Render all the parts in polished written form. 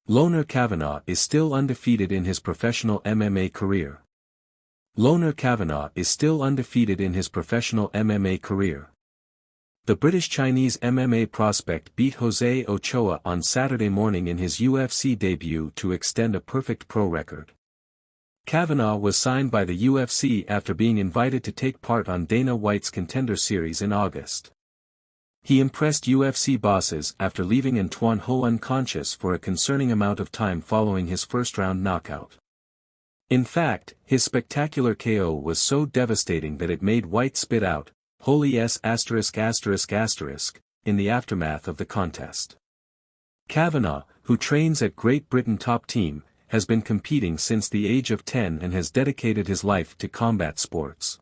Loner Kavanagh is still undefeated in his professional MMA career. Loner Kavanagh is still undefeated in his professional MMA career. The British-Chinese MMA prospect beat Jose Ochoa on Saturday morning in his UFC debut to extend a perfect pro record. Kavanagh was signed by the UFC after being invited to take part on Dana White's Contender Series in August. He impressed UFC bosses after leaving Antoine Ho unconscious for a concerning amount of time following his first-round knockout. In fact, his spectacular KO was so devastating that it made White spit out, "Holy S*******" in the aftermath of the contest. Kavanagh, who trains at Great Britain top team, has been competing since the age of 10 and has dedicated his life to combat sports.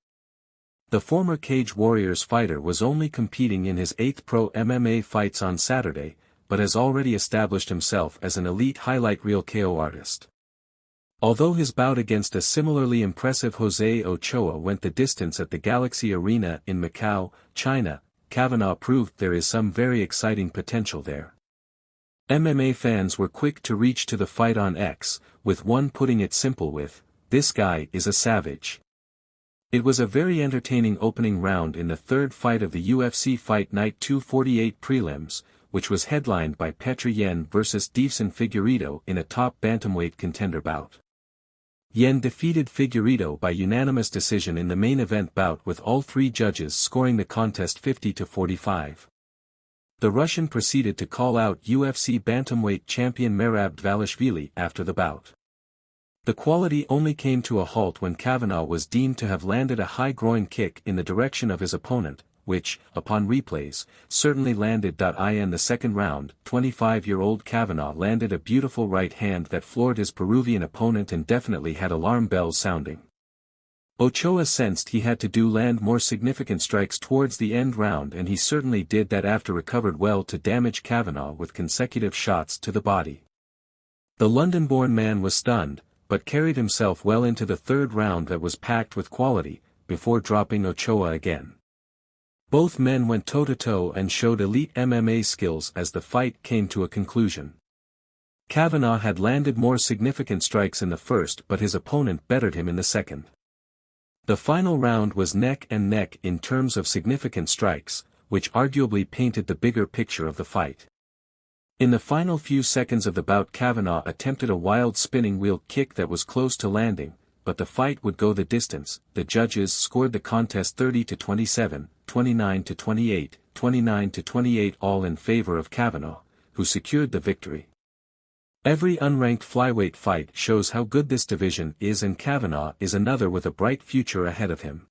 The former Cage Warriors fighter was only competing in his 8th pro MMA fights on Saturday, but has already established himself as an elite highlight reel KO artist. Although his bout against a similarly impressive Jose Ochoa went the distance at the Galaxy Arena in Macau, China, Kavanagh proved there is some very exciting potential there. MMA fans were quick to reach to the fight on X, with one putting it simple with, "This guy is a savage." It was a very entertaining opening round in the third fight of the UFC Fight Night 248 prelims, which was headlined by Petr Yan vs Deiveson Figueiredo in a top bantamweight contender bout. Yan defeated Figueiredo by unanimous decision in the main event bout with all three judges scoring the contest 50-45. The Russian proceeded to call out UFC bantamweight champion Merab Dvalishvili after the bout. The quality only came to a halt when Kavanagh was deemed to have landed a high groin kick in the direction of his opponent, which, upon replays, certainly landed. In the second round, 25-year-old Kavanagh landed a beautiful right hand that floored his Peruvian opponent and definitely had alarm bells sounding. Ochoa sensed he had to land more significant strikes towards the end round, and he certainly did that after recovered well to damage Kavanagh with consecutive shots to the body. The London-born man was stunned, but carried himself well into the third round that was packed with quality, before dropping Ochoa again. Both men went toe-to-toe and showed elite MMA skills as the fight came to a conclusion. Kavanagh had landed more significant strikes in the first, but his opponent bettered him in the second. The final round was neck and neck in terms of significant strikes, which arguably painted the bigger picture of the fight. In the final few seconds of the bout, Kavanagh attempted a wild spinning wheel kick that was close to landing, but the fight would go the distance. The judges scored the contest 30-27, 29-28, 29-28 all in favor of Kavanagh, who secured the victory. Every unranked flyweight fight shows how good this division is, and Kavanagh is another with a bright future ahead of him.